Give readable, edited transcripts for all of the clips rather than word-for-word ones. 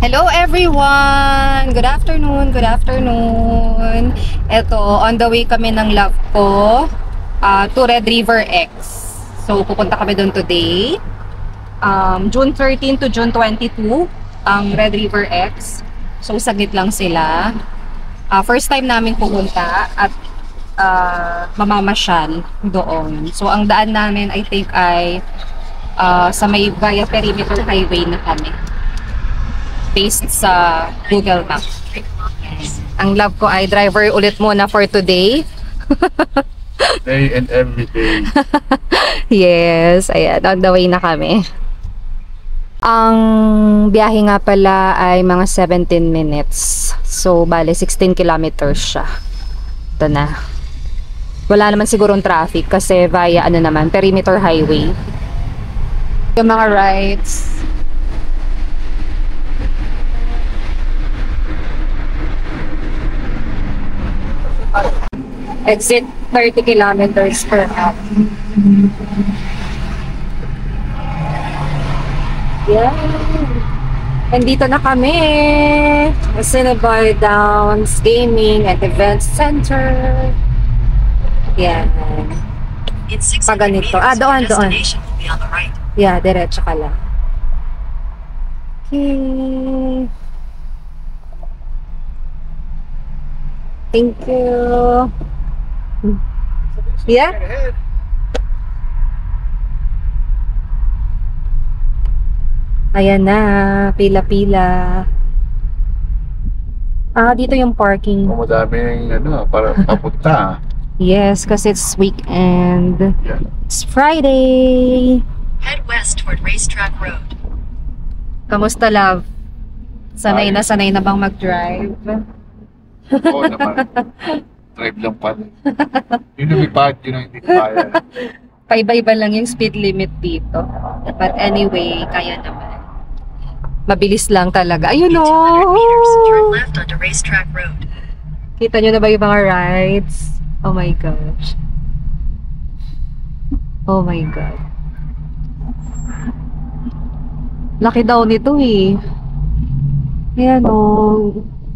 Hello everyone! Good afternoon, good afternoon. Ito, on the way kami ng love ko to Red River X. So, pupunta kami doon today. June 13 to June 22, ang Red River X. So, saglit lang sila. First time namin pumunta at mamamasyal doon. So, ang daan namin, I think, ay sa may via Perimeter Highway na kami. Based sa Google Maps. Ang love ko ay driver ulit muna for today. Day and every day. Yes, ayan, on the way na kami. Ang biyahe nga pala ay mga 17 minutes. So, bale 16 kilometers siya. Ito na. Wala naman sigurong traffic kasi via ano naman, Perimeter Highway. Yung mga rides. Exit 30 kilometers per hour. Yeah. And dito na kami. Cinnabar Downs Gaming and Events Center. Yan. Pag ganito. Doon. Yeah, diretso ka lang. Okay. Thank you. Yeah? Ayan na, pila-pila. Dito yung parking. Madaming para papunta. Yes, kasi it's weekend. Yeah. It's Friday. Head west toward Racetrack Road. Kamusta, love? Sanay na bang mag-drive? Oo naman. Drive lang pala. Yung lumipad, yun ang hindi kaya. Paiba-iba lang yung speed limit dito. But anyway, kaya naman. Mabilis lang talaga. Ayun In 200 meters, turn o! left onto Racetrack Road. Kita nyo na ba yung mga rides? Oh my gosh. Oh my God. Laki daw nito eh. Ayan o.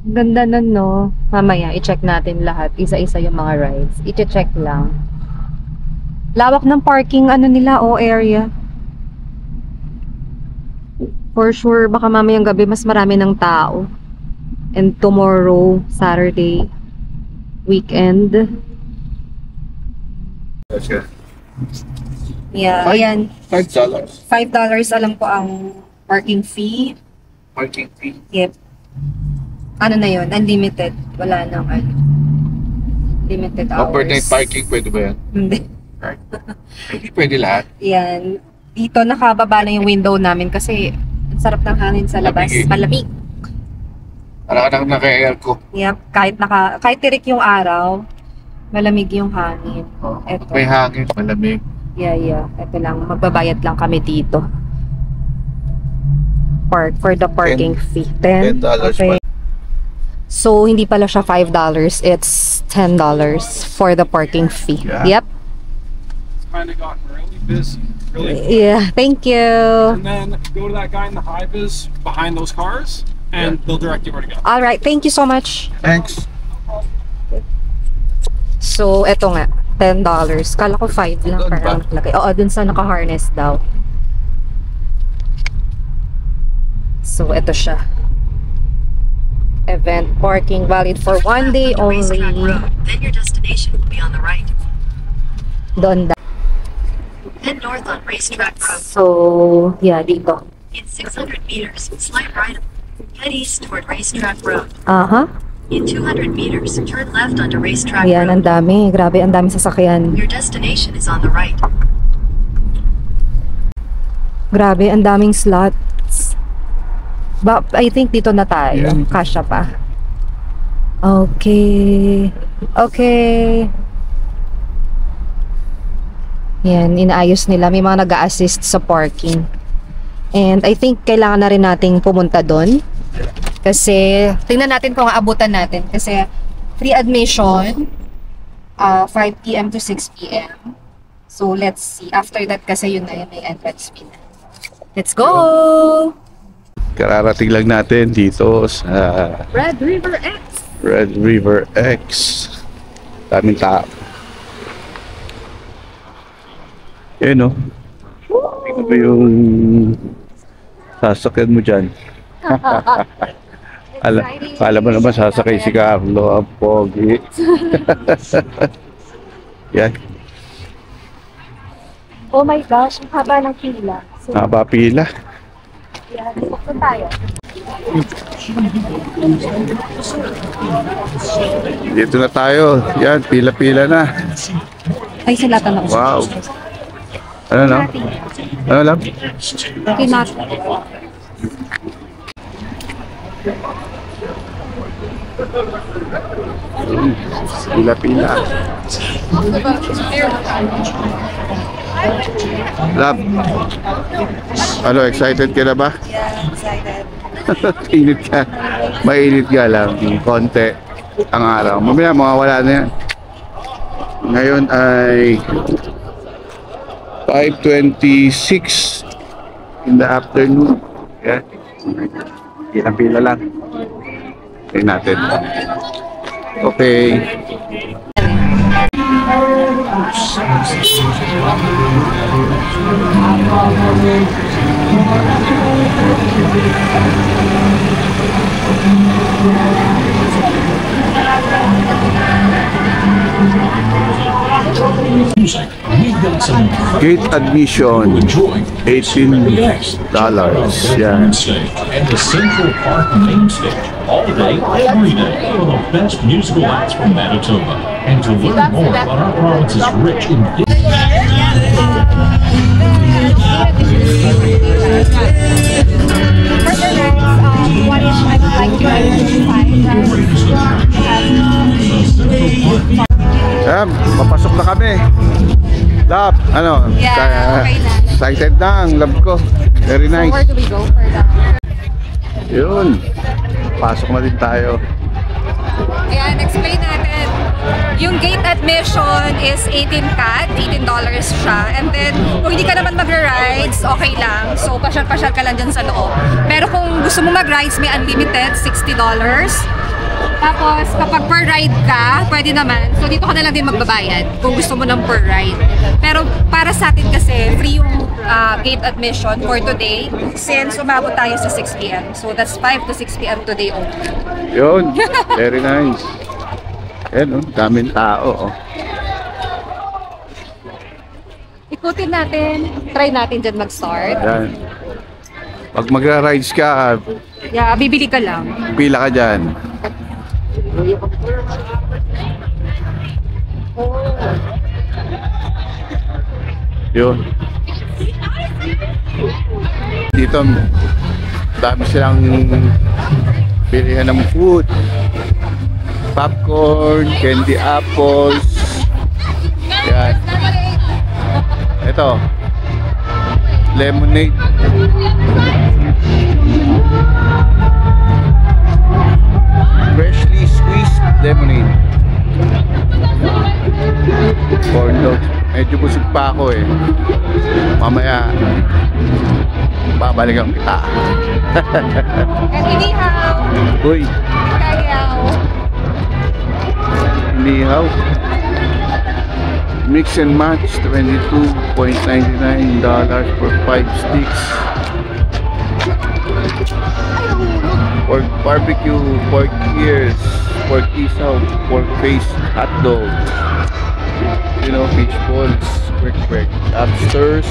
Ganda nun, no? Mamaya, i-check natin lahat. Isa-isa yung mga rides. I-check lang. Lawak ng parking, nila, area. For sure, baka mamayang gabi, mas marami ng tao. And tomorrow, Saturday, weekend. Okay. Yeah, ayan. $5. $5 alam ko ang parking fee. Parking fee. Yep. Ano na yun? Unlimited. Wala nang limited hours. Overnight parking, pwede ba yan? Hindi. Hindi pwede lahat. Yan. Dito nakababa na yung window namin kasi ang sarap ng hangin sa labas. Malamig eh. Malamig. Anak-anak naka-aircon. Yep. Kahit tirik yung araw, malamig yung hangin. Eto. May hangin, malamig. Yeah. Ito lang. Magbabayad lang kami dito. For the parking fee. $10. Okay. So, hindi pala siya $5. It's $10 for the parking fee. Yeah. Yep. It's kind of gotten really busy. Really. Yeah. Thank you. And then go to that guy in the high vis behind those cars, and they'll direct you where to go. All right. Thank you so much. Thanks. So, eto nga. $10. Kala ko 5 lang. Doon ba? Parang naglagay. Oo, dun sa naka-harness daw. So, eto siya. Event parking valid for 1 day only. Racetrack Road. Then your destination will be on the right. Doon. Head north on Racetrack Road. So, yeah, dito. In 600 meters, slide right. Head east toward Racetrack Road. In 200 meters, turn left onto Racetrack Ayan, ang Road. dami. Grabe, ang dami sasakyan. Your destination is on the right. Grabe, ang daming slots. I think dito na tayo. Yeah. Kasya pa. Okay. Yan, inaayos nila. May mga nag-a-assist sa parking. And I think kailangan na rin nating pumunta doon. Kasi, tingnan natin kung aabutan natin. Kasi, free admission, 5 p.m. to 6 p.m. So, let's see. After that, kasi yun na yun, may entrance fee na. Let's go! Kararating lang natin dito sa Red River X. Red River X. Daming tao. Yan o. Ito ba yung sasakyan mo dyan? Kala mo naman sasakay si Carlo. Ang pogi. Yan. Oh my gosh, ang haba ng pila. So, Haba pila. yan, buksan tayo. Dito na tayo. Yan, pila-pila na. Ay, salatan ako. Wow. Ano lang? Ano lang? Kinat. Pila-pila. Love. Ano, excited ka na ba? Yeah, excited. Init ka. Mainit ka lang. Konti ang araw. Mamaya mawawala na yan. Ngayon ay 5:26 in the afternoon. Yan. Pila-pila lang. Tingnan natin. Okay. Gate admission $18. Yeah. And the Central Park main stage all day, every day for the best musical acts from Manitoba. And to learn more about our province's rich in What if I would like Sam, papasok na kami. Love, ano? Yeah, okay na. Excited na ang love ko. Very nice. Where do we go for that? Yun. Pasok na din tayo. Ayan, explain natin. Yung gate admission is 18 CAD, $18 siya. And then, kung hindi ka naman magra-rides, okay lang. So, pasyal-pasyal ka lang dyan sa loob. Pero kung gusto mo mag-rides, may unlimited, $60. Tapos, kapag per ride ka, pwede naman. So, dito ka na lang din magbabayad kung gusto mo ng per ride. Pero para sa atin kasi, free yung gate admission for today since umabot tayo sa 6 p.m. So, that's 5 to 6 p.m. today only. Yun. Very nice. Ayan, oh. Daming tao. Oh. Ikutin natin. Try natin dyan mag-start. Ayan. Pag magra-rides ka, Yeah, bibili ka lang. pila ka dyan. Yun. Dito, dami silang pilihan ng food. Popcorn, candy apples. Yan. Ito. Lemonade. Freshly squeezed lemonade. Corn dogs. Medyo busog pa ako eh. Mamaya babalikan kita. And inihaw. Uy, Kagayaw. inihaw. Mix and match, $22.99 for 5 sticks. Pork barbecue, pork ears, pork isaw, pork face, hot dog. You know, fish balls, quick, lobsters,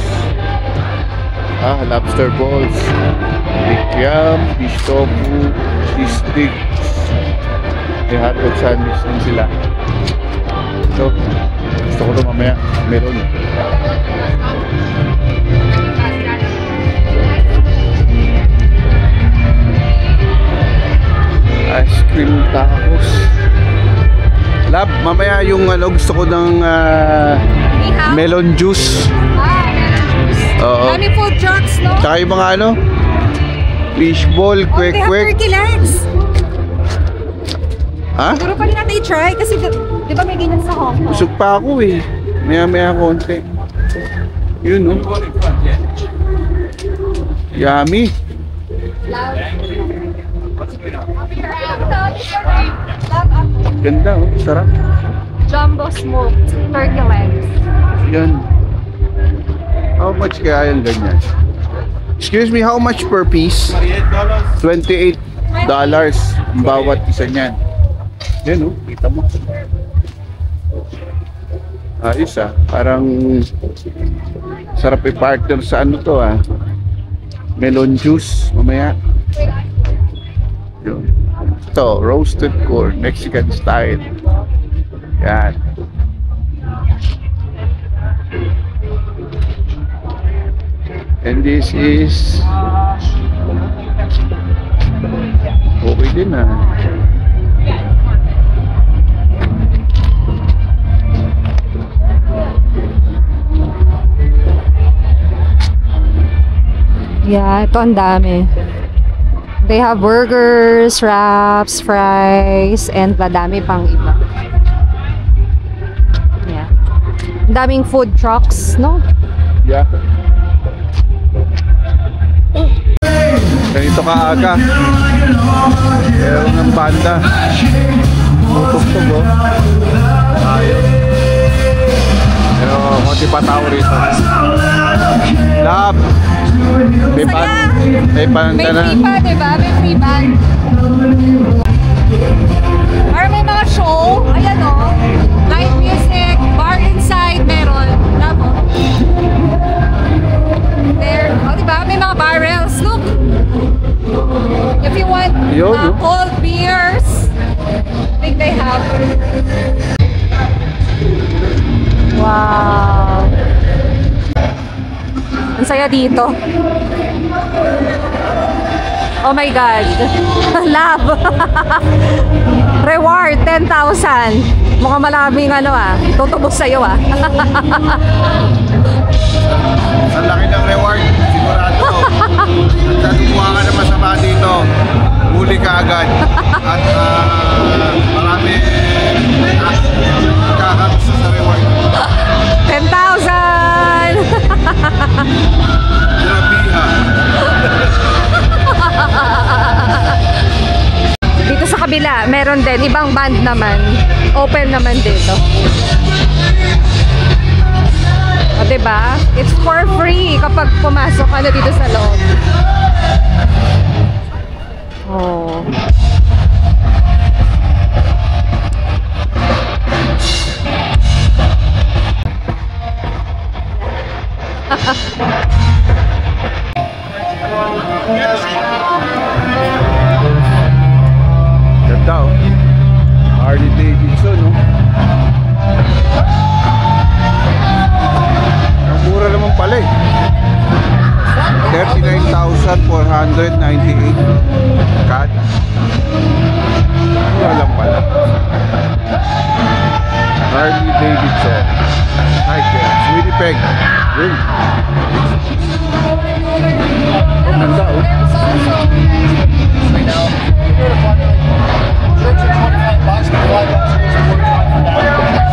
lobster balls, big yam, fish tofu, fish sticks. May hot dog sandwich din sila. So, gusto ko ito mamaya, meron. Ice cream tacos. Lab, mamaya yung ano, gusto ko ng Inihaw. melon juice. Meron juice. Oo. Dami food trucks, no? Tsaka yung mga ano, fishball, Oh, they have quick. turkey legs. Ha? Siguro pa rin natin i-try kasi di ba may ganyan sa Hong Kong? Busog pa ako eh. Maya konti. Yun, no? Yummy. Ganda, oh. Sarap. Jumbo smoked turkey legs. Yan. How much kaya yung ganyan? Excuse me, how much per piece? $28 bawat isa niyan. Yan, oh. Kita mo. Ayos, ah. Parang sarap i-partner sa ano to, ah. Melon juice mamaya. Yun. Ito, roasted corn, Mexican style. Yan. And this is okay din, ah. Yeah, ito ang dami. They have burgers, wraps, fries, and madami pang iba. Yeah. Ang daming food trucks, no? Yeah. Ganito kaaga. Meron ng banda. Tutugtog, oh. Pero konti pa tao rito. Love. May band. May band ka na. May free pa, diba? May free band. Or may mga show. Ayan, oh. Live music, bar inside, meron. Labo. There. Oh, diba? May mga barrels. Look. If you want cold beers, I think they have. Wow. Ang saya dito. Oh my God. Love. Reward, 10,000. Mukhang maraming ano, ah. Tutubos sa'yo, ah. Ang laki ng reward. Sigurado. Katukuha ka na masama dito. Huli ka agad. At marami kakagusto sa reward. 10,000! Grabiha. Dito sa kabila, meron din. Ibang band naman. Open naman dito. O, diba? It's for free kapag pumasok ka na dito sa loob. Oh. Ganda, oh. Harley Davidson, no? Ang mura naman pala, eh. 39,498 CAD. Mura lang pala. Harley Davidson. Nike, Winnipeg. Yun. Ang ganda, oh.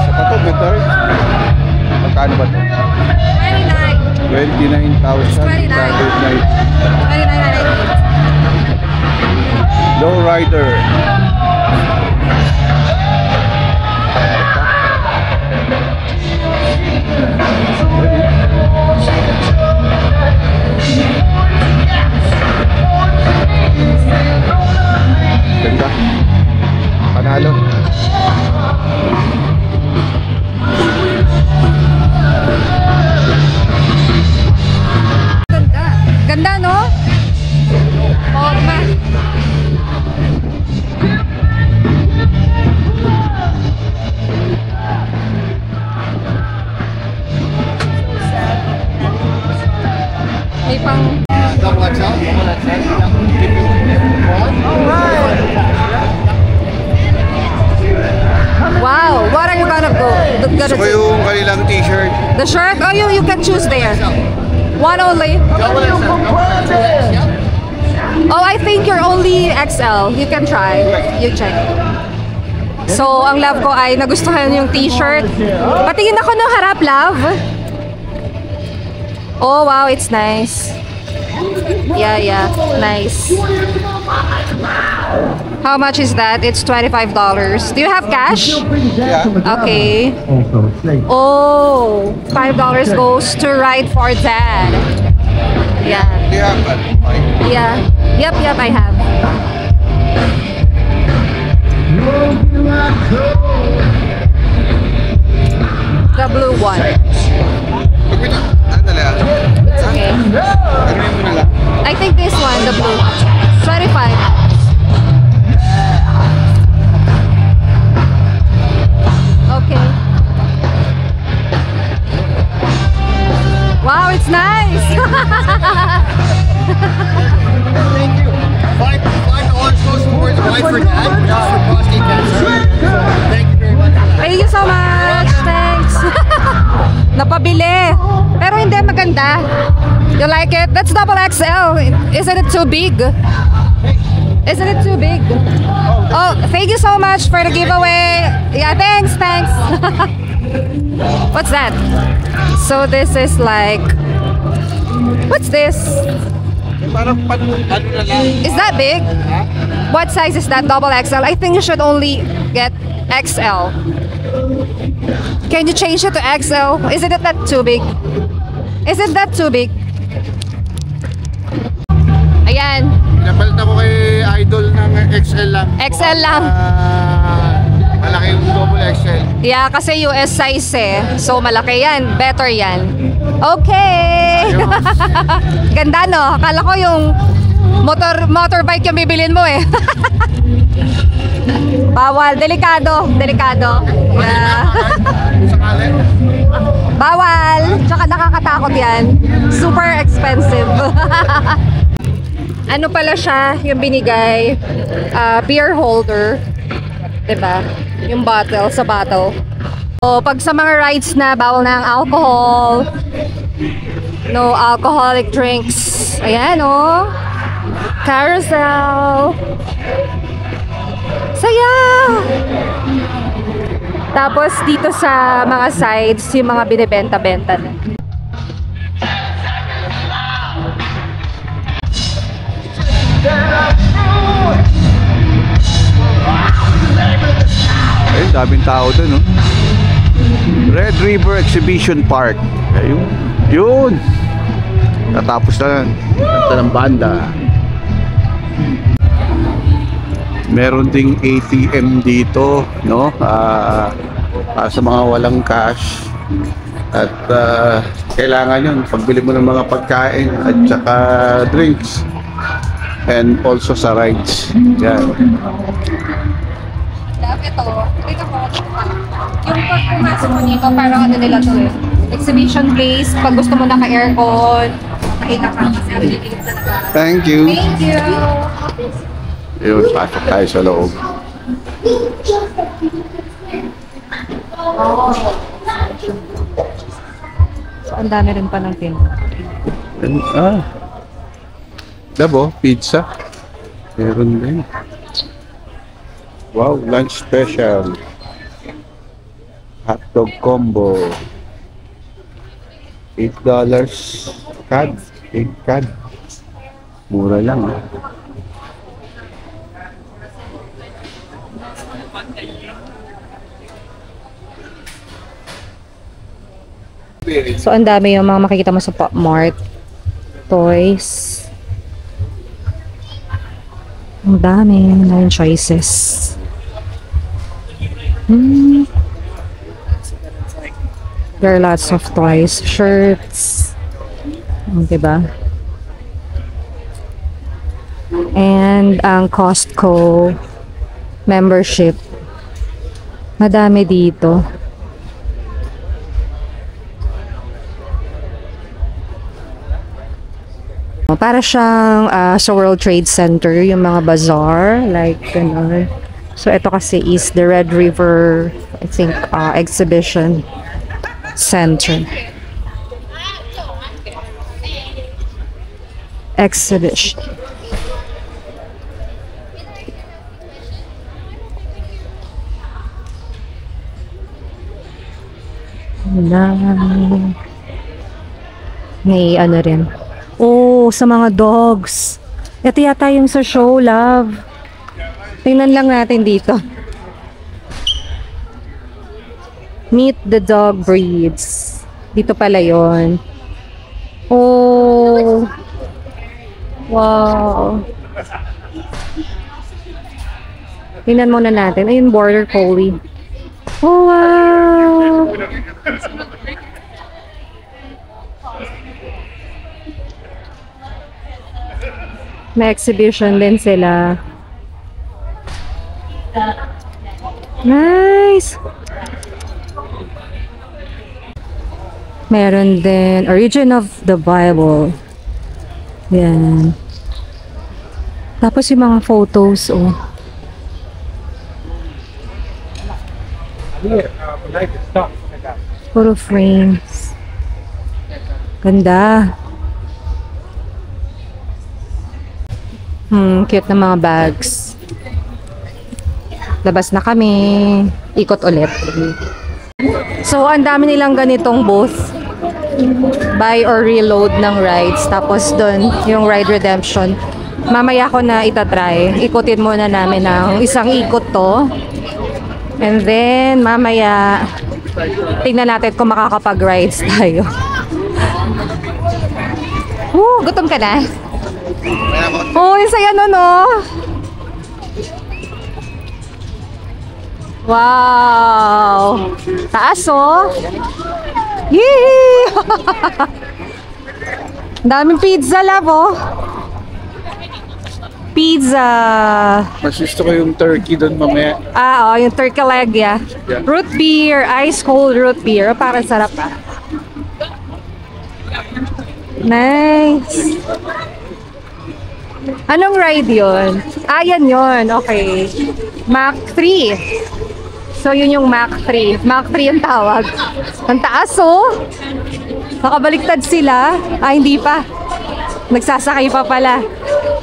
Sa pato, ganda rin. Magkano ba ito? 29,990. Lowrider. Ganda. Panalo. Ganda. Ganda, no? Forma. May pang... Wow, what are you gonna go? Gusto ko yung kanilang t-shirt. The shirt? Oh, you can choose there. One only. Oh, I think you're only XL. You can try. You check. So, ang love ko ay nagustuhan yung t-shirt. Patingin ako ng harap, love. Oh, wow, it's nice. Yeah, yeah. Nice. How much is that? It's $25. Do you have cash? Yeah. Okay. Oh, $5 goes to Ride for Dad. Yeah. Yeah, but Yeah. Yep, yep, I have. The blue one. It's okay. I think this one, the blue. 25. Okay. Wow, it's nice. Thank you. $5 goes towards Ride for Dad, which is for prostate cancer. Thank you very much. Thank you so much. Thanks. Napabili. Pero hindi maganda. You like it? That's double XL. Isn't it too big? Isn't it too big? Oh, thank you so much for the giveaway. Yeah, thanks, thanks. What's that? So this is like, what's this? Parang ano na lang. Is that big? What size is that? Double XL? I think you should only get XL. Can you change it to XL? Isn't it that too big? Isn't that too big? Ayan. Pinapalit ako kay Idol ng XL lang. XL lang. Malaki yung double XL. Yeah, kasi US size eh. So malaki yan. Better yan. Okay. Ganda no? Akala ko yung motorbike yung bibilin mo eh. Bawal. Delikado. Delikado. Yeah. Sakali. Bawal. Tsaka nakakatakot yan. Super expensive. Ano pala siya yung binigay? Beer holder. Diba? Yung bottle sa bottle. So, pag sa mga rides na bawal na ang alcohol, no alcoholic drinks. Ayan oh. Carousel. Saya! Tapos dito sa mga sides, yung mga binibenta-benta na. Ayun, daming tao dun, no? Red River Exhibition Park. Ayun. Yun! Natapos na yan. Ganda ng banda. Meron ding ATM dito, no? Para sa mga walang cash. At kailangan yun. Pagbili mo ng mga pagkain at saka drinks. And also sa rides. Yan. Ito, ito po. Yung pag pumasok mo dito, parang ano nila to eh. Exhibition place, pag gusto mo naka-aircon, nakita ka kasi available talaga. Thank you. Thank you! Yun, pasok tayo sa loob. So, ang dami rin pa ng tinda. Dabo, pizza. Meron din. Wow, lunch special. Hotdog combo. $8 CAD. 8 CAD. Mura lang. So, ang dami yung mga makikita mo sa Pop Mart. Toys. Ang dami. 9 choices. There are lots of toys. Shirts. Diba? And ang Costco membership. Madami dito. Para siyang sa World Trade Center, yung mga bazaar, like gano'n. So, ito kasi is the Red River, I think, Exhibition Center. Exhibition. May ano rin. Oh, sa mga dogs. Ito yata yung sa show, love. Tingnan lang natin dito. Meet the dog breeds. Dito pala yon. Oh. Wow. Tingnan muna natin. Ayun, border collie. Oh, wow. May exhibition din sila. Nice! Meron din Origin of the Bible. Yan. Tapos yung mga photos, oh. Photo frames. Ganda. Cute na mga bags. Labas na kami. Ikot ulit. So, ang dami nilang ganitong booth. Buy or reload ng rides. Tapos doon, yung ride redemption. Mamaya ko na itatry. Ikutin muna namin ng isang ikot to. And then, mamaya, tingnan natin kung makakapag-rides tayo. Gutom ka na? Oh, yung saya nun, oh. Wow! Taas, oh. Yee! Daming pizza, love, oh. Pizza. Mas gusto ko yung turkey doon mamaya. Oh, yung turkey leg, yeah. Root beer, ice cold root beer. Parang sarap, ah. Nice. Anong ride yun? Yan yun. Okay. Mach 3. So, yun yung Mach 3. Mach 3 yung tawag. Ang taas, oh. Nakabaliktad sila. Hindi pa. Nagsasakay pa pala.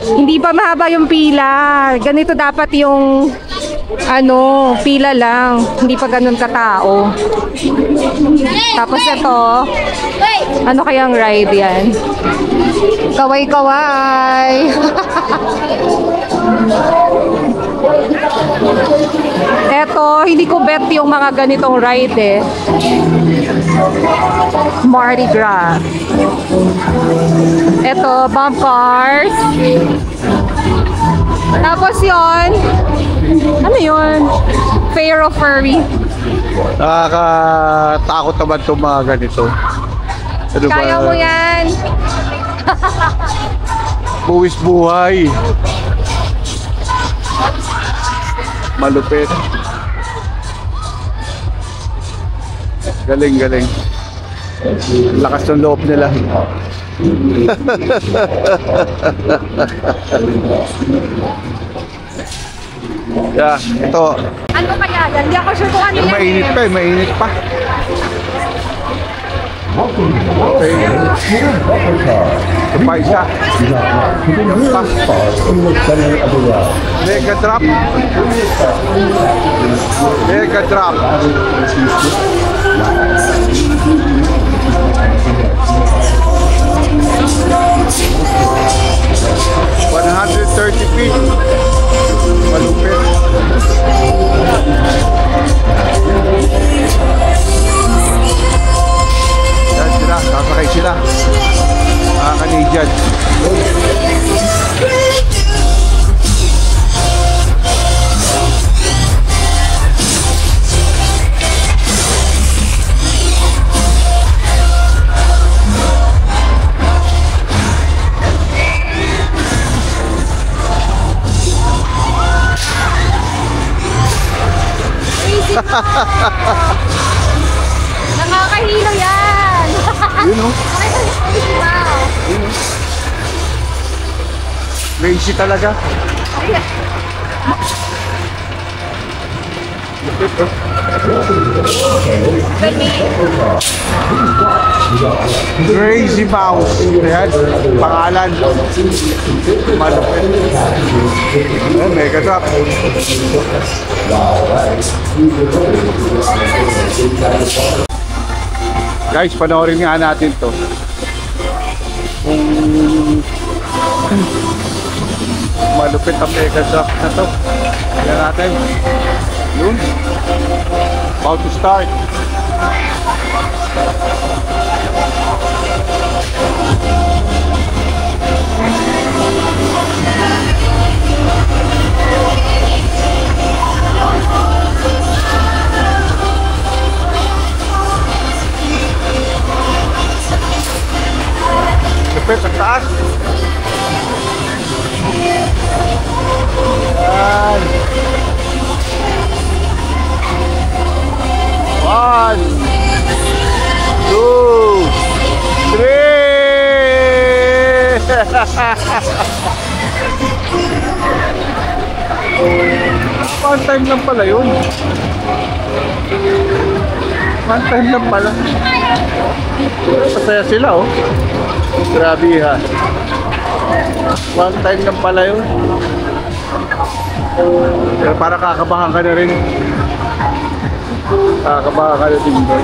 Hindi pa mahaba yung pila. Ganito dapat yung pila lang. Hindi pa ganun katao. Tapos ito, ano kayang ride yan? Kaway-kaway. Eto, hindi ko bet yung mga ganitong ride eh. Mardi Gras. Eto, bump cars. Tapos yon, ano yun? Fair of Furry. Nakakatakot naman itong mga ganito. Ano Kaya ba? mo yan. Buwis buhay. Malupit. Galing, galing. Lakas ng loob nila. Yeah, ito. Ano kaya yan? Hindi ako sure kung ano yan. Mainit pa, mainit pa. Okay. Ito pa isa. Ito pa. Mega drop. Mega drop. 130 feet. Malupit. Yan sila, sasakay sila. Mga Canadian. Nakakahilo yan. Yun o. Yun o. Crazy talaga. Crazy Mouse. Ayan, pangalan. Malupit. Ayan, mega drop. Guys, panoorin nga natin to. Kung Malupit ang mega truck na to. Tignan natin. Yun. About to start. Lupit sa taas. Yan. 1, 2, 3. One time lang pala yun. One time lang pala. Masaya sila oh. Grabe ha. One time lang pala yun. Pero para kakabahan ka na rin. Kakabahan ka na din doon.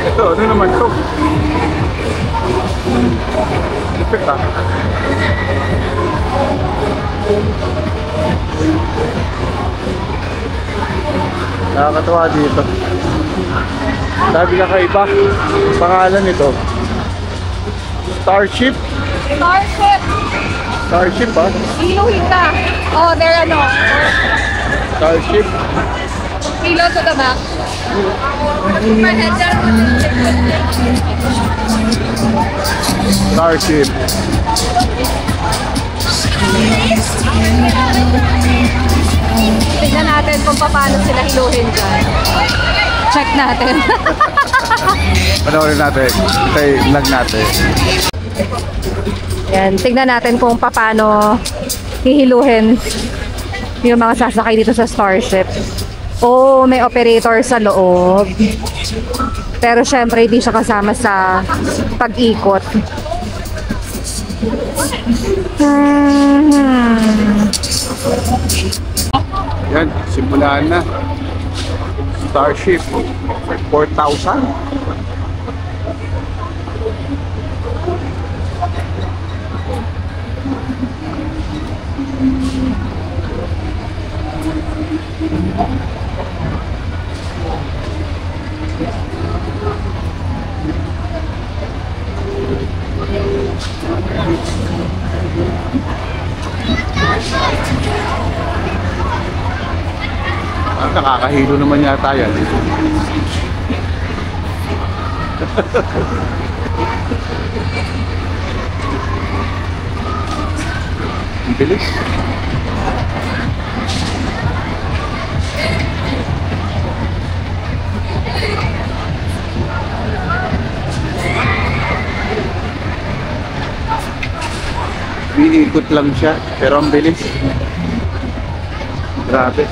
Ito, ano naman ito? Lupit ah. Nakakatawa dito. Sabi ka kaiba. Pangalan nito Starship. Starship! Starship ah. Iluhin ka. Oh, they're ano. Starship. Kilo to the back. Starship. Tignan natin kung paano sila hiluhin dyan. Check natin. Panoorin natin. Itay vlog natin. Yan, tignan natin kung paano hihiluhin yung mga sasakay dito sa Starship. Oo, may operator sa loob. Pero syempre hindi siya kasama sa pag-ikot. Yan, simulaan na. Starship 4,000. Nakakahilo naman yata yan. Ang bilis. Iikot lang siya, pero ang bilis. Grabe.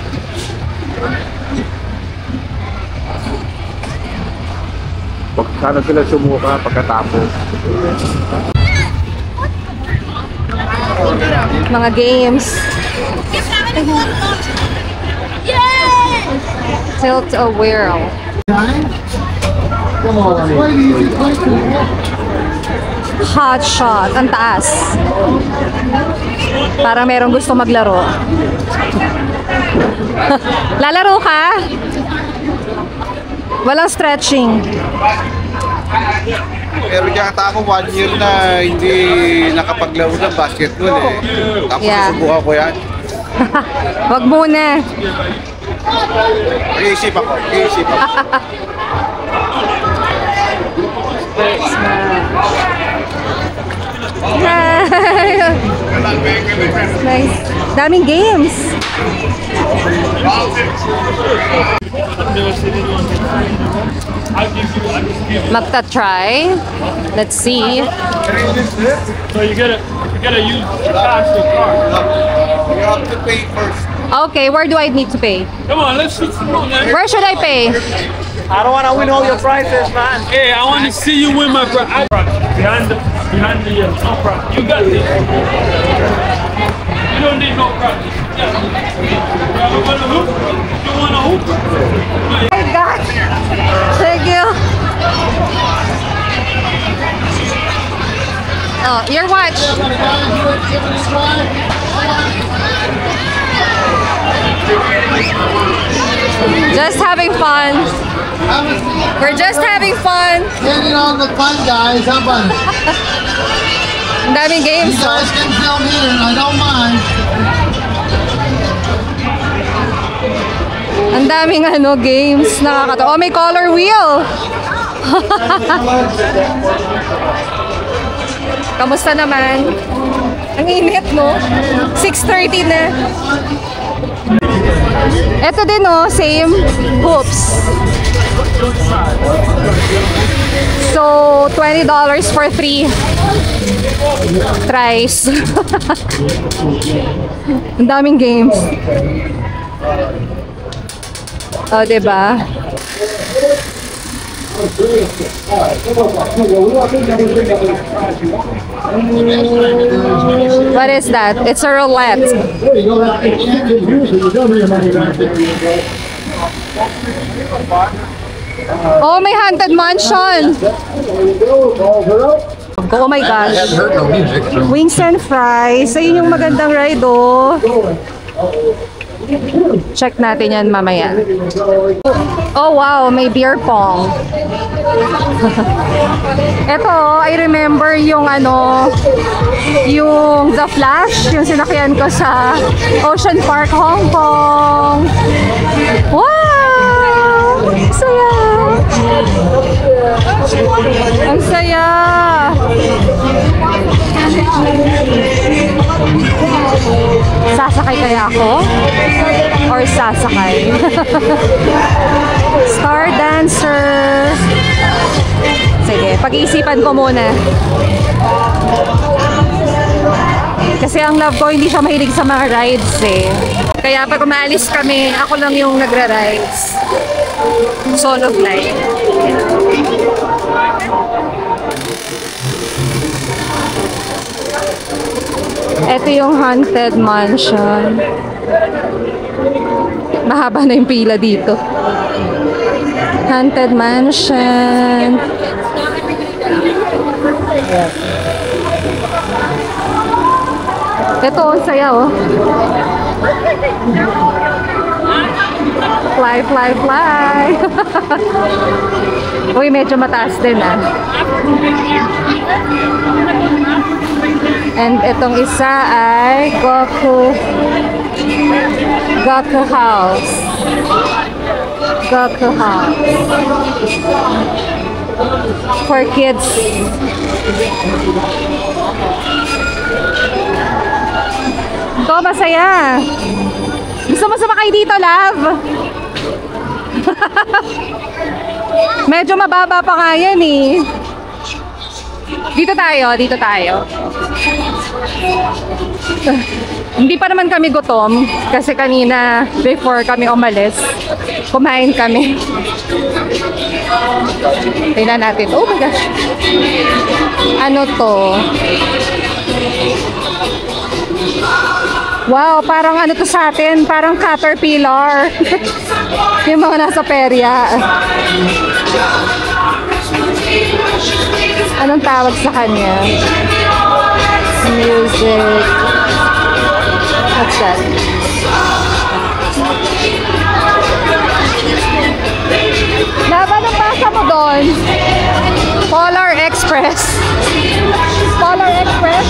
Sana sila sumuka pagkatapos. Mga games. Tilt a whirl. Hot shot. Ang taas. Parang merong gusto maglaro. Lalaro ka? Walang stretching. Pero yata ako 1 year na hindi nakapaglaro ng basketball eh. Tapos susubukan ko yan. Wag muna. Iisip ako. Nice. Daming games. Magta-try. Let's see. So you gotta use faster car. You have to pay first. Okay, where do I need to pay? Come on, let's see some more, man. Where should I pay? I don't want to win all your prizes, man. Hey, I want to see you win my prize. Behind the behind the no problem. You got this. You don't need no problem. Yeah. You want a hoop? You want a hoop? Oh my God! Thank you! Oh, your watch! Just having fun. We're just having fun. Getting on the fun, guys. How about it? Ang daming games. You guys can film here. I don't mind. Ang daming games. Nakakatawa. Oh, may color wheel. Kamusta naman? Ang init, no? 6:30 na. Ito din, no? Same hoops. So, $20 for 3 tries. Ang daming games. Oh, diba? What is that? It's a roulette. Oh, may Haunted Mansion. Oh my gosh. Wings and fries. Ayun yung magandang ride, oh. Check natin yan mamaya. Oh wow, may beer pong. Ito, I remember yung yung The Flash, yung sinakyan ko sa Ocean Park, Hong Kong. Wow! Saya! Ang saya! Sasakay kaya ako? Or sasakay? Star Dancer. Sige, pag-iisipan ko muna. Kasi ang love ko, hindi siya mahilig sa mga rides eh. Kaya pag umaalis kami, ako lang yung nagra-rides. Solo flight. Ito yung Haunted Mansion. Mahaba na yung pila dito. Haunted Mansion. Ito, ang saya, oh. Fly, fly, fly. Uy, medyo mataas din, ah. And itong isa ay Goku House. Goku House. For kids. Ito, masaya. Gusto mo sumakay dito, love? Medyo mababa pa nga yan eh. Dito tayo, dito tayo. Hindi pa naman kami gutom kasi kanina before kami umalis, kumain kami. Tingnan natin. Oh my gosh. Ano to? Wow, parang ano to sa atin? Parang caterpillar. Yung mga nasa perya. Anong tawag sa kanya? Music. What's that? Laban ang basa mo doon. Polar Express. Polar Express?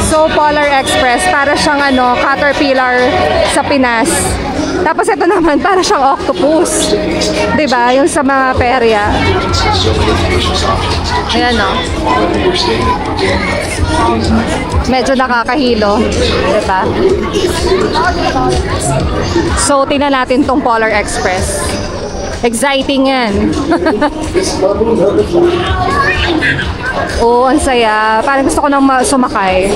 So, Polar Express. Para siyang caterpillar sa Pinas. Tapos ito naman, para siyang octopus. Diba? Yung sa mga perya. Ayan, no? Medyo nakakahilo. Diba? So, tingnan natin tong Polar Express. Exciting yan. Oh, ang saya. Parang gusto ko nang sumakay.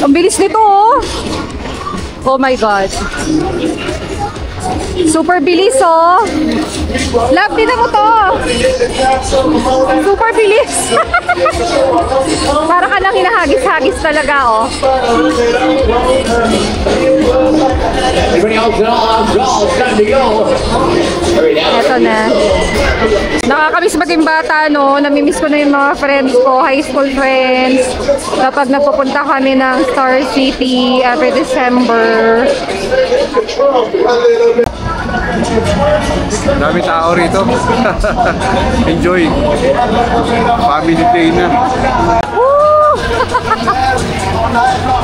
Ang bilis nito, oh. Oh my God. Super bilis, oh. Love, tingnan mo to. Super bilis. Para ka lang hinahagis-hagis talaga, oh. Eto na. Nakakamiss maging bata, no? Namimiss ko na yung mga friends ko, high school friends. Kapag nagpupunta kami ng Star City every December. Dami tao rito. Enjoy. Family day na. Woo!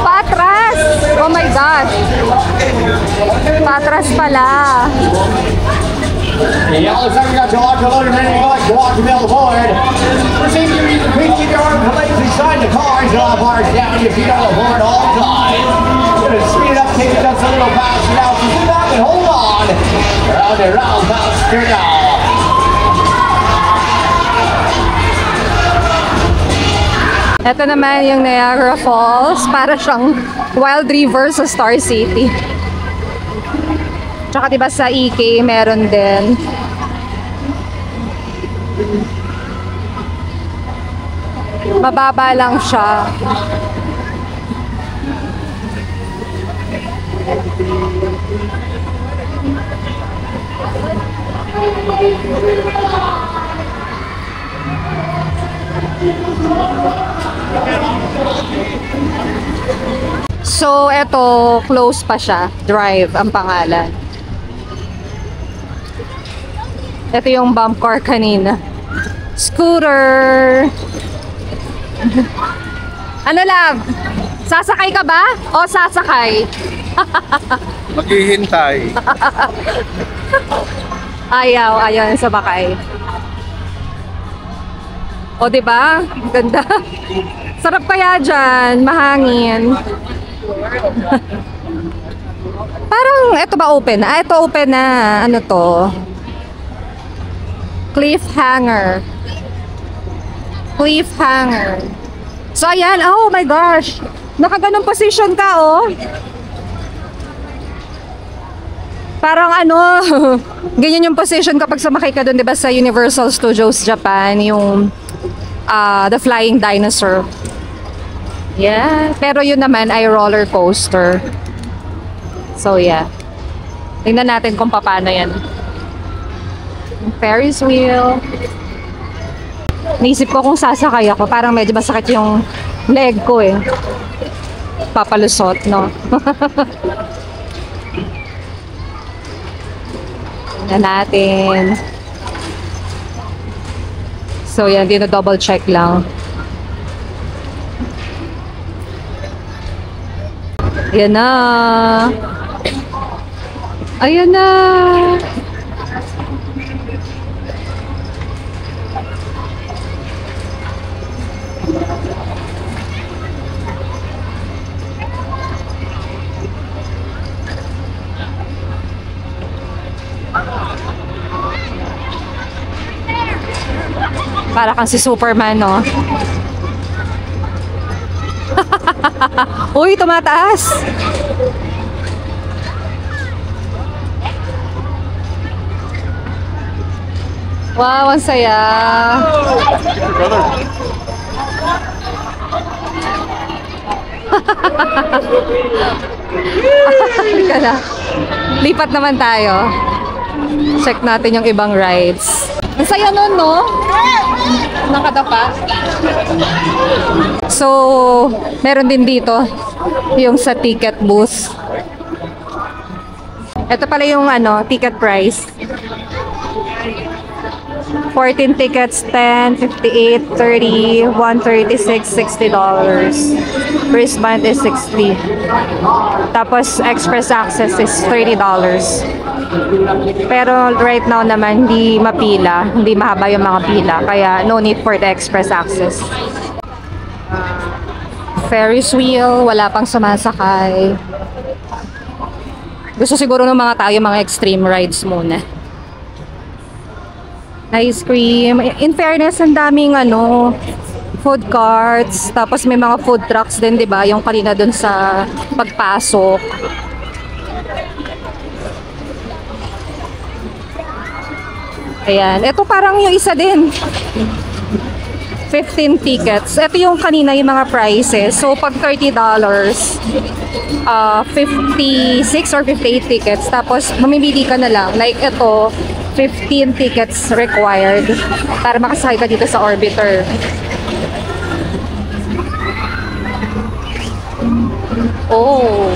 Patras! Oh my gosh! Patras pala. Yeah, looks like we got your locker loaded and you like to walk the middle board. Proceed to read the creek, keep your arms and legs inside the car, draw bars down, your feet on the board all the time. Gonna speed it up, take it just a little faster now, so sit back and hold on. Round and round, faster now. Ito naman yung Niagara Falls. Para siyang Wild River sa Star City. Tsaka diba sa EK meron din. Mababa lang siya. So, eto, close pa siya. Drive ang pangalan. Ito yung bump car kanina. Scooter! Ano, love? Sasakay ka ba? O sasakay? Maghihintay. Ayaw na sabakay. O, diba? Ganda. Sarap kaya dyan. Mahangin. Parang, eto ba open? Ito open na. Ano to? Cliffhanger. So, ayan. Oh my gosh. Nakaganong position ka, oh. Parang ano, ganyan yung position kapag sumakay ka doon, di ba, sa Universal Studios Japan, yung The Flying Dinosaur. Yeah. Pero yun naman ay roller coaster. So, yeah. Tingnan natin kung paano yan. Ferris wheel. Naisip ko kung sasakay ako, parang medyo masakit yung leg ko eh. Papalusot, no? Tingnan natin. So yan, dino-double check lang. Ayan na. Ayan na. Para kang si Superman, no? Uy, tumataas! Wow, ang saya! Halika na. Lipat naman tayo. Check natin yung ibang rides. Ang saya nun, no? Nakadapa. So, meron din dito yung sa ticket booth. Ito pala yung ano, ticket price. 14 tickets, 10, 58, 30, 136, $60. Wristband is 60. Tapos express access is $30. Pero right now naman hindi mapila, hindi mahaba yung mga pila, kaya no need for the express access. Ferris wheel, wala pang sumasakay. Gusto siguro ng mga tayo mga extreme rides muna. Ice cream. In fairness, ang daming ano, food carts. Tapos may mga food trucks din, di ba? Yung kanina dun sa pagpasok. Ayan. Ito parang yung isa din. 15 tickets. Ito yung kanina yung mga prices. So, pag $30, 56 or 58 tickets. Tapos, mamimili ka na lang. Like, ito, 15 tickets required para makasakay ka dito sa Orbiter. Oh,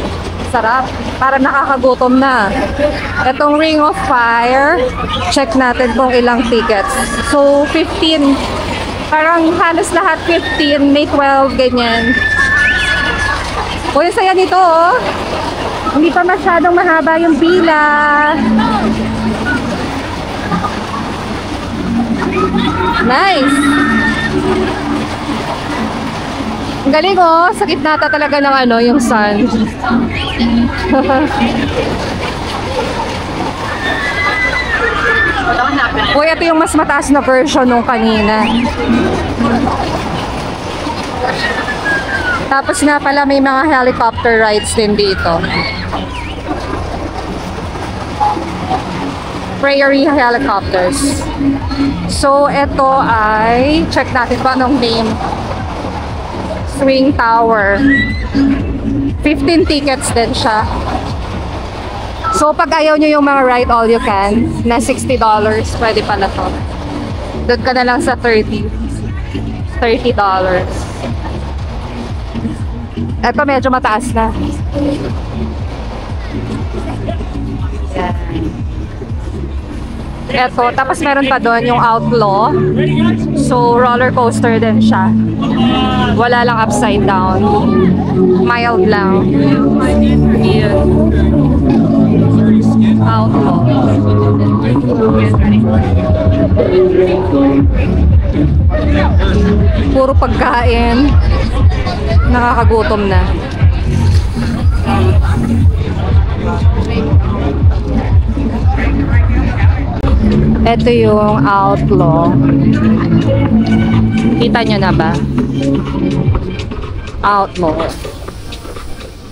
sarap. Para nakakagutom na. Itong Ring of Fire, check natin kung ilang tickets. So, 15. Parang halos lahat 15, may 12, ganyan. Uy, saya nito, oh. Hindi pa masyadong mahaba yung pila. Nice! Ang galing, oh. Sa gitna talaga ng ano, yung sun. Uy, ito yung mas mataas na version nung kanina. Tapos nga pala may mga helicopter rides din dito. Prairie helicopters. So, ito ay, check natin pa anong name. Swing Tower. 15 tickets din siya. So, pag ayaw nyo yung mga ride all you can, na $60, pwede pala to. Doon ka na lang sa $30. Ito medyo mataas na. Yan. Ito, tapos meron pa doon yung Outlaw. So, roller coaster din siya. Wala lang upside down. Mild lang. Yun. Outlaw. Puro pagkain. Nakakagutom na. Ito yung Outlaw. Kita nyo na ba? Outlaw.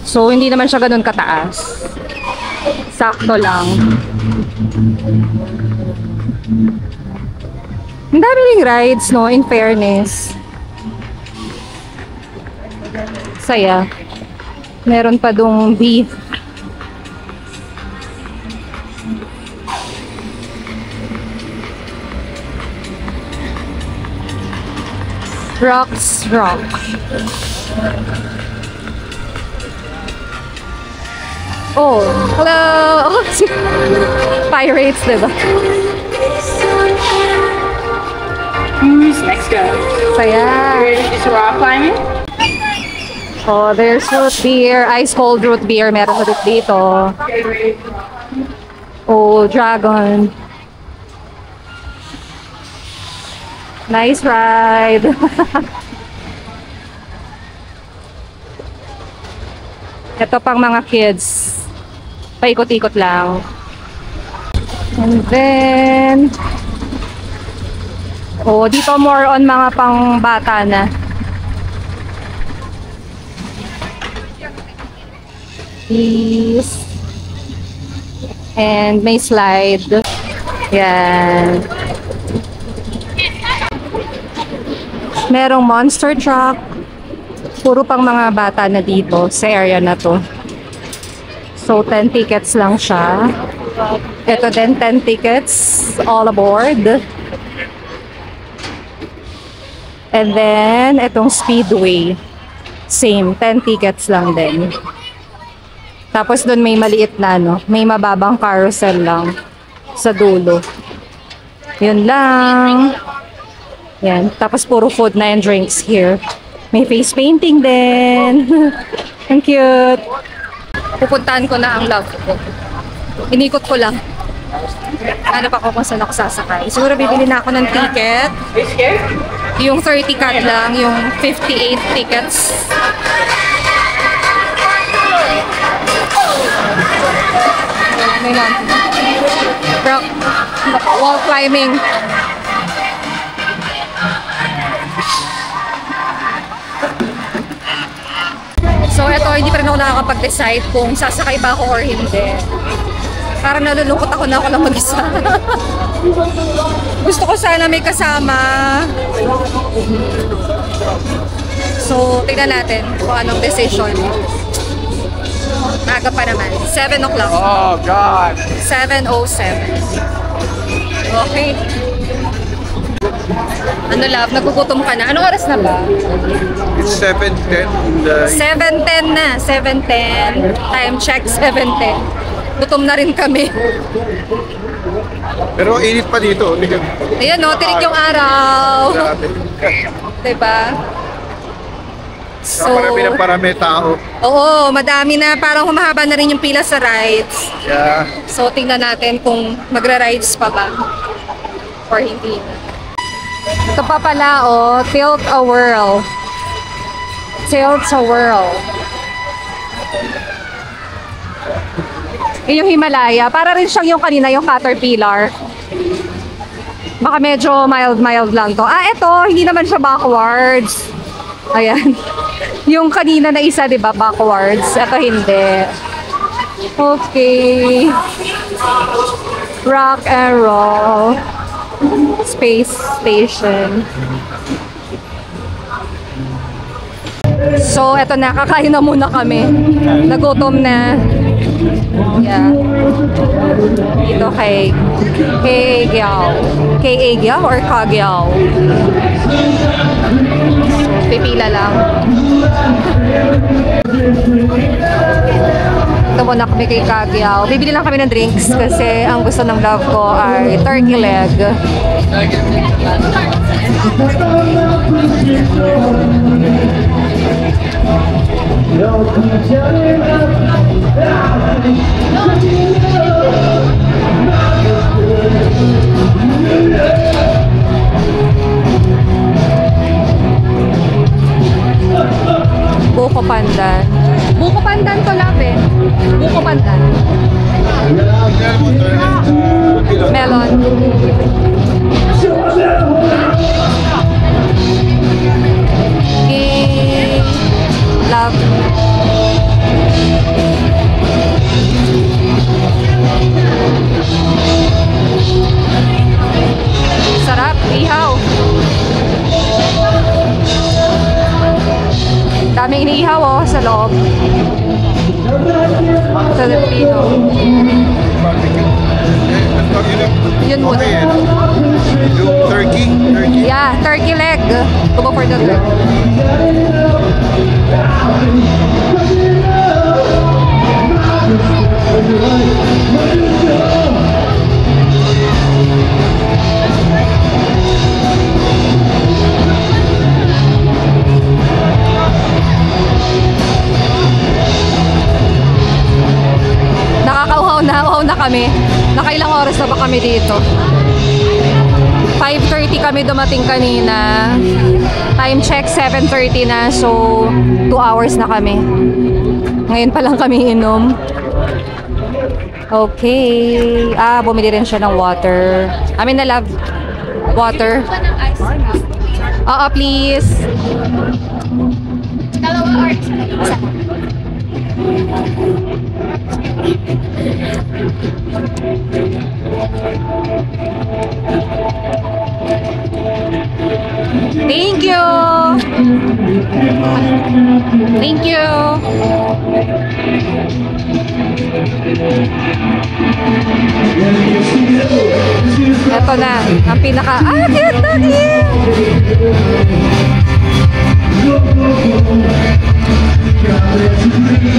So, hindi naman siya ganun kataas. Sakto lang. Ang dami ring rides, no? In fairness. Saya. Meron pa dong beef. Rocks Rock. Oh, hello! Oh, Pirates, diba? Who's next go? Saya. Ready to do some rock climbing? Oh, there's root beer. Ice cold root beer. Meron na dito. Oh, dragon. Nice ride. Ito pang mga kids. Paikot-ikot lang. And then, oh, dito more on mga pang bata na. Please. And may slide. Yan. Merong monster truck. Puro pang mga bata na dito sa area na to. So, 10 tickets lang siya. Ito din, 10 tickets all aboard. And then, itong Speedway. Same, 10 tickets lang din. Tapos doon may maliit na, no? May mababang carousel lang sa dulo. Yun lang. Yan. Tapos puro food na and drinks here. May face painting din. Ang cute. Pupuntahan ko na ang love ko. Inikot ko lang. Ano pa ko kung saan ako sasakay. Siguro bibili na ako ng ticket. Yung 30 cut lang. Yung 58 tickets. May lang. Wall climbing. So, ito, hindi pa rin ako nakakapag-decide kung sasakay ba ako or hindi. Parang nalulungkot ako na ako lang mag-isa. Gusto ko sana may kasama. So, tignan natin kung anong decision. Maaga pa naman. 7 o'clock. Oh, God! 7:07. Okay. Ano love, nagugutom ka na? Anong oras na ba? It's 7:10 in the... 7:10 na. 7:10. Time check, 7:10. Gutom na rin kami. Pero init pa dito. Ayan no, tirik yung araw. Diba? So, parami tao. oo, madami na. Parang humahaba na rin yung pila sa rides. Yeah. So, tingnan natin kung magra-rides pa ba or hindi na. Ito pa pala, oh, Tilt a Whirl. Tilt a Whirl. Yung Himalaya, para rin siyang yung kanina, yung Caterpillar. Baka medyo mild lang to. Ah, ito, hindi naman siya backwards. Ayan. Yung kanina na isa, di ba, backwards. Ito hindi. Okay. Rock and roll. Space station. So, eto na. Kakain na muna kami. Nagutom na. Yeah. Dito kay Kaagiao. Kaagiao or Kaagiao? Pipila lang. Ito muna kami kay Kaagiao. Bibili lang kami ng drinks kasi ang gusto ng love ko ay turkey leg. Buko pandan. Buko pandan to love eh. Buko pandan. Melon. Okay. Love. Sarap, ihaw. Daming iniihaw oh, sa loob. Sa Filipino. Yun muna. Yung turkey? Yeah, turkey leg. Go for the leg. Nakakauhaw na kami. Nakailang oras na ba kami dito? 5:30 kami dumating kanina. Time check 7:30 na. So 2 hours na kami. Ngayon pa lang kami inom. Okay. Ah, bumili rin siya ng water. Amin na love. Water. Oo, please. Dalawa or isa? Thank you. Thank you. Ito na, ang pinaka... Ah, cute doggy!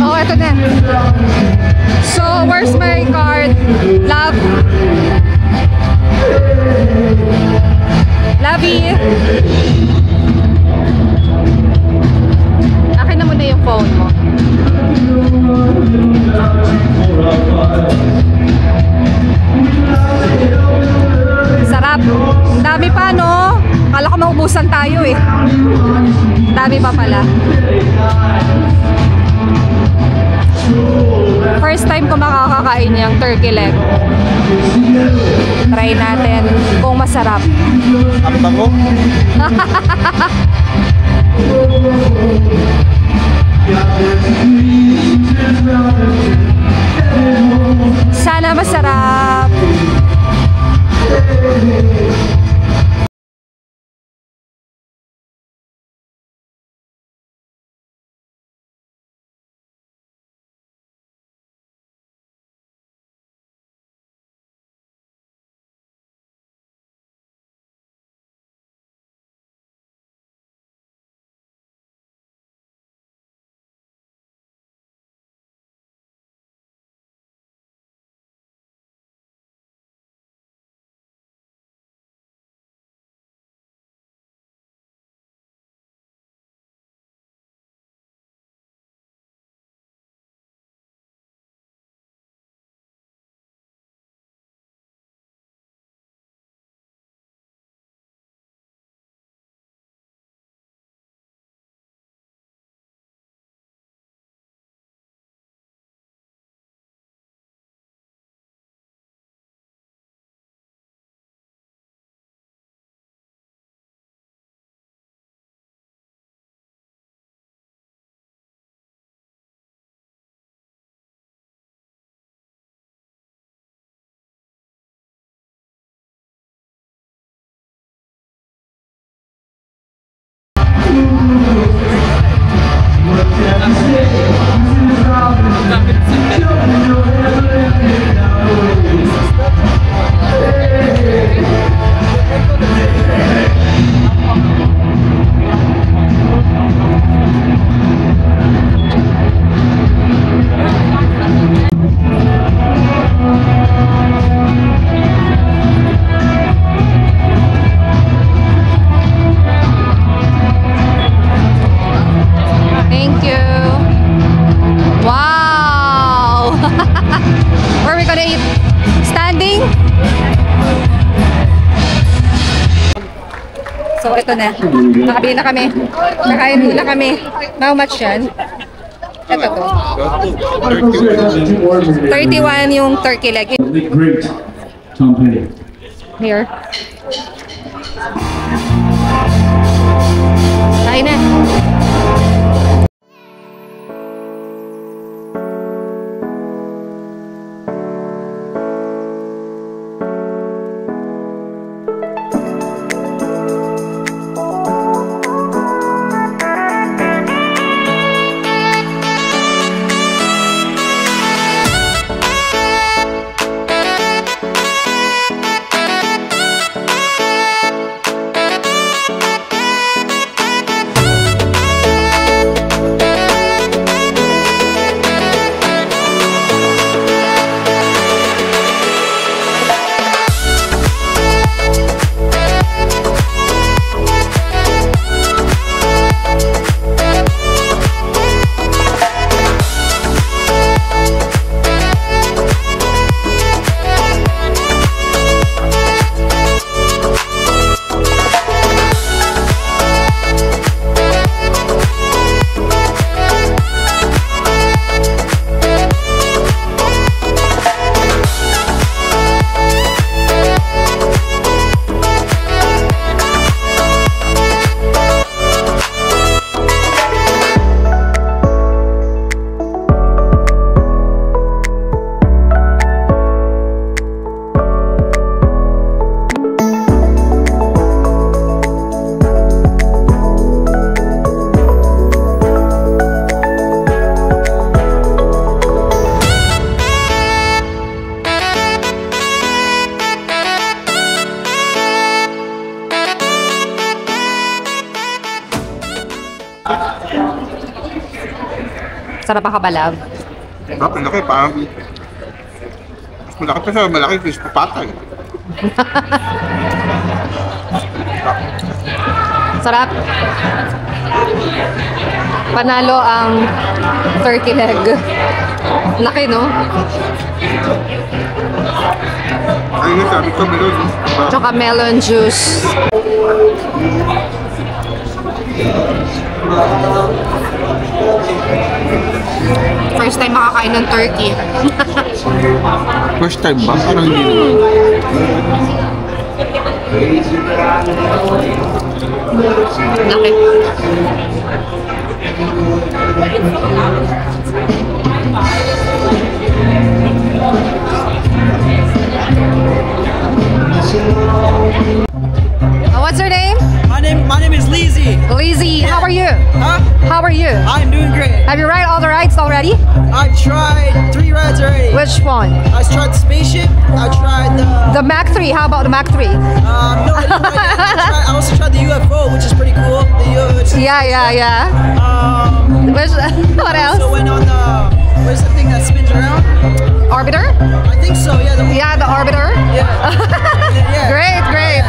Oh, ito na. So, where's my card? Love. Lovey. Akin na muna yung phone mo. Sarap. Dami pa, no? Akala ko maubusan tayo eh. Dami pa pala. First time ko makakakain yung turkey leg. Try natin kung masarap. Ang bango. Sana masarap. So, ito na. Nakabili na kami. Nakain na kami. How much yan? Ito to. 31 yung turkey leg. Great. Tom Petty. Here. Kain na. Sarap ang kabalab. Ang laki, parang mas malaki pa siya, malaki fish papatay. Sarap. Panalo ang turkey leg. Laki, no? Ayun, sabi ko, melon. Tsaka melon juice. First time makakain ng turkey. First time ba? Parang hindi naman. Laki. What's your name? My name is Lizzie. Lizzie, how are you? Huh? How are you? I'm doing great. Have you ride all the rides already? I've tried 3 rides already. Which one? I tried the spaceship. I tried The Mach 3. How about the Mach 3? no, I didn't like that. I also tried the UFO, which is pretty cool. Yeah. What else? So went on the what is the thing that spins around? Orbiter? I think so. Yeah. The Orbiter. Yeah. Yeah. Great.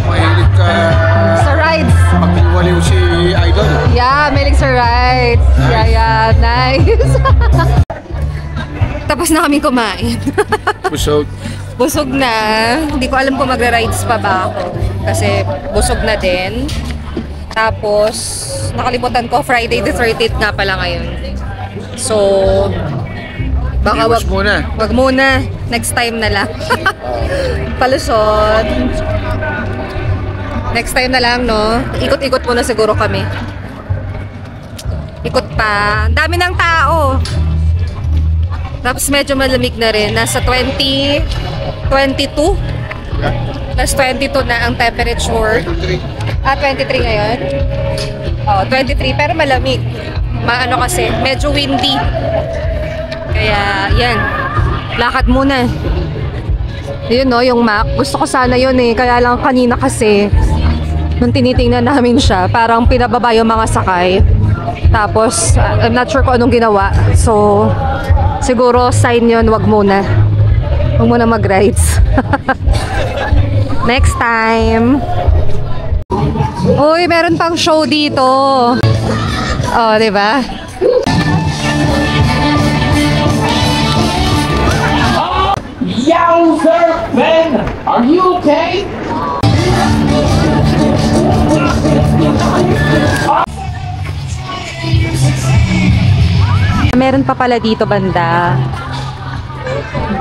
Mahilig ka Sa rides. magwaliw si Idol. Yeah, mahilig sa rides. Yeah, nice. Tapos na kami kumain. Busog. Busog na. Hindi ko alam kung magra-rides pa ba ako. Kasi busog na din. Tapos, nakalimutan ko, Friday the 13th nga pala ngayon. So, baka wag muna. Next time na lang. Palusot. Next time na lang, no? Ikot-ikot muna siguro kami. Ikot pa. Ang dami ng tao. Tapos medyo malamig na rin. Nasa 22. Plus 22 na ang temperature. 23 ngayon. 23 pero malamig. Maano kasi, medyo windy. Kaya, yan. Lakad muna. Yun no, yung Mac. Gusto ko sana yun eh. Kaya lang kanina kasi, nung tinitingnan namin siya, parang pinababa yung mga sakay. Tapos, I'm not sure kung anong ginawa. So, siguro sign yun, wag muna. Huwag muna mag-rides. Next time. Uy, meron pang show dito. Oh, di ba? Yowzer, Ben, are you okay? Meron pa pala dito banda.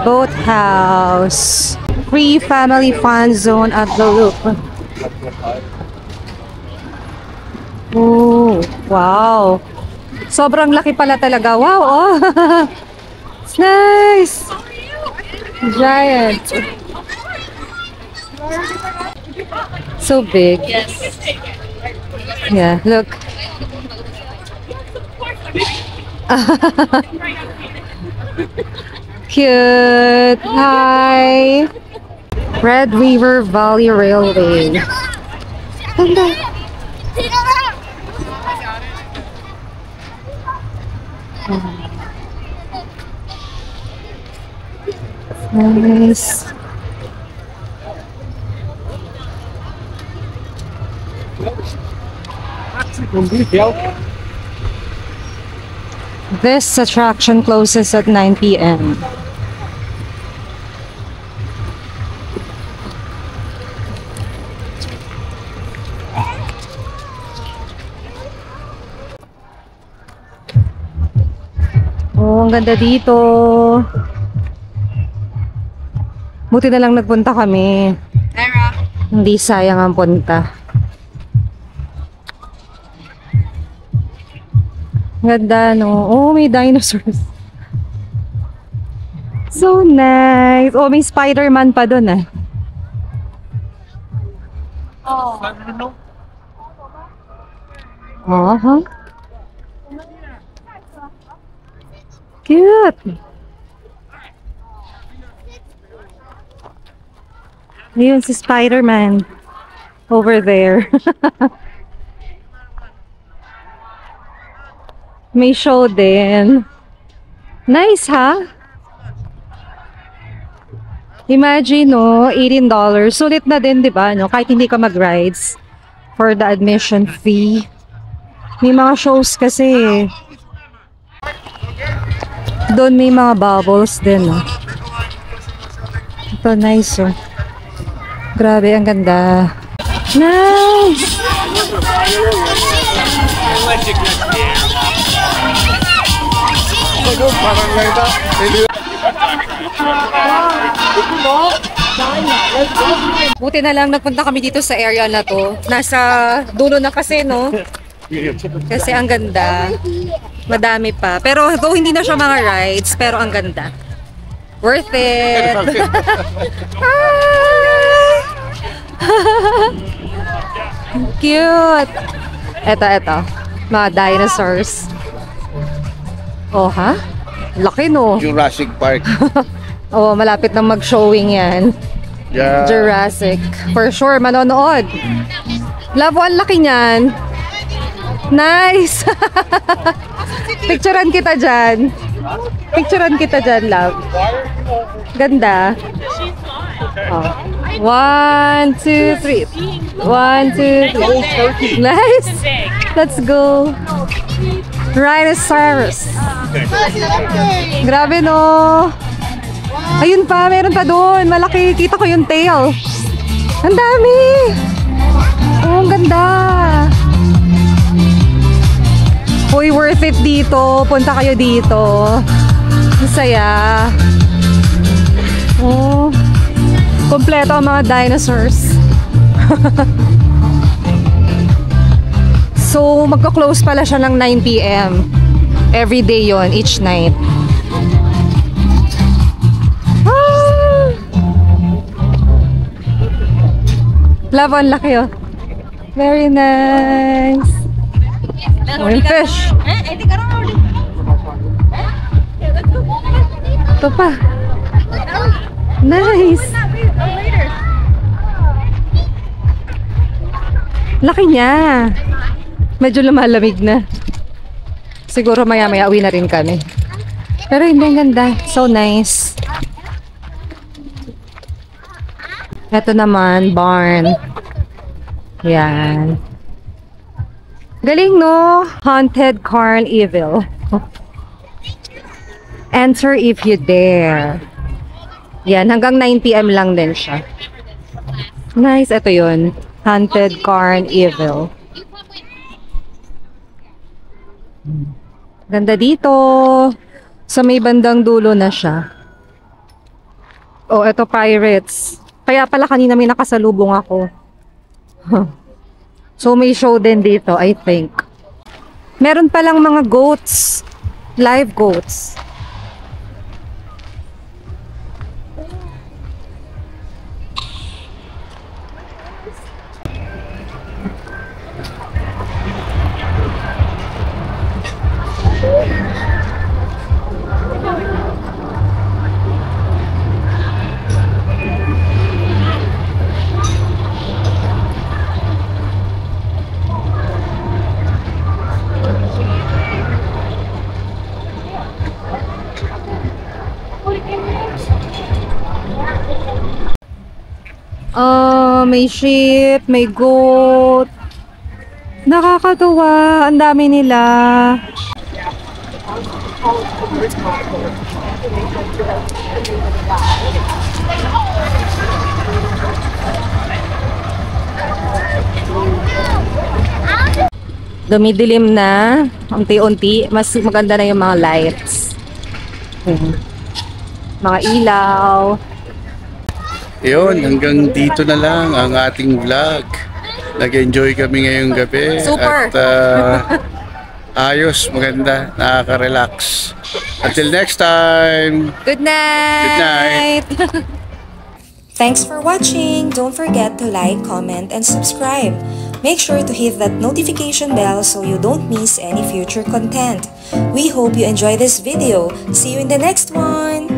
Boat house. Free family fun zone at the loop. Oh, wow. Sobrang laki pala talaga. Wow, oh. It's nice. Giant. So big. Yeah, look. Cute. Hi. Red River Valley Railway. Ganda. Nice. This attraction closes at 9 p.m. Oh, ang ganda dito. Buti na lang nagpunta kami. Hindi sayang ang punta. Ganda, no? Oh, may dinosaurs. So nice. Oh, may Spider-Man pa dun, ah. Oh, cute. Ayun si Spider-Man over there. May show din. Nice, ha? Imagine, no? $18. Sulit na din, di ba? No? Kahit hindi ka mag-rides for the admission fee. May mga shows kasi. Doon may mga bubbles din, no? Ito, nice, oh. Grabe, ang ganda. Nice! Buti na lang nagpunta kami dito sa area na to. Nasa dulo na kasi, no? Kasi ang ganda. Madami pa. Pero though hindi na siya mga rides, pero ang ganda. Worth it! Cute! Eto. Mga dinosaurs. Oh, ha? Laki, no? Jurassic Park. Oh, malapit na mag-showing yan. Yeah. Jurassic. For sure, manonood. Love, ang laki niyan. Nice! Picturean kita dyan. Love. Ganda. Oh. 1, 2, 3. 1, 2, 3. Nice! Let's go. Rhinoceros. Grabe, no? Ayun pa, meron pa doon. Malaki. Kita ko yung tail. Ang dami. Oh, ang ganda. Uy, worth it dito. Punta kayo dito. Masaya. Oh. Kompleto ang mga dinosaurs. So, magka-close pala siya ng 9 p.m. Every day yon, each night. Ah! Love, ang laki, oh. Very nice. May fish. Ito pa. Nice. Laki niya. Medyo lumalamig na. Siguro maya-maya uwi na rin kami. Pero hindi, ang ganda. So nice. Ito naman, barn. Yan. Galing, no? Haunted Carnival. Enter if you dare. Yan, hanggang 9 PM lang din siya. Nice, ito yun. Haunted Carnival. Ganda dito. Sa may bandang dulo na siya. Oh, ito Pirates. Kaya pala kanina may nakasalubong ako. So may show din dito, I think. Meron palang mga goats. Live goats. May sheep, may goat. Nakakatuwa. Ang dami nila. Dumidilim na. Unti-unti. Mas maganda na yung mga lights. Mga ilaw. Yun, hanggang dito na lang ang ating vlog. Nag-enjoy kami ngayong gabi. Super! At ayos, maganda, nakaka-relax. Until next time! Good night! Good night! Thanks for watching! Don't forget to like, comment, and subscribe. Make sure to hit that notification bell so you don't miss any future content. We hope you enjoy this video. See you in the next one!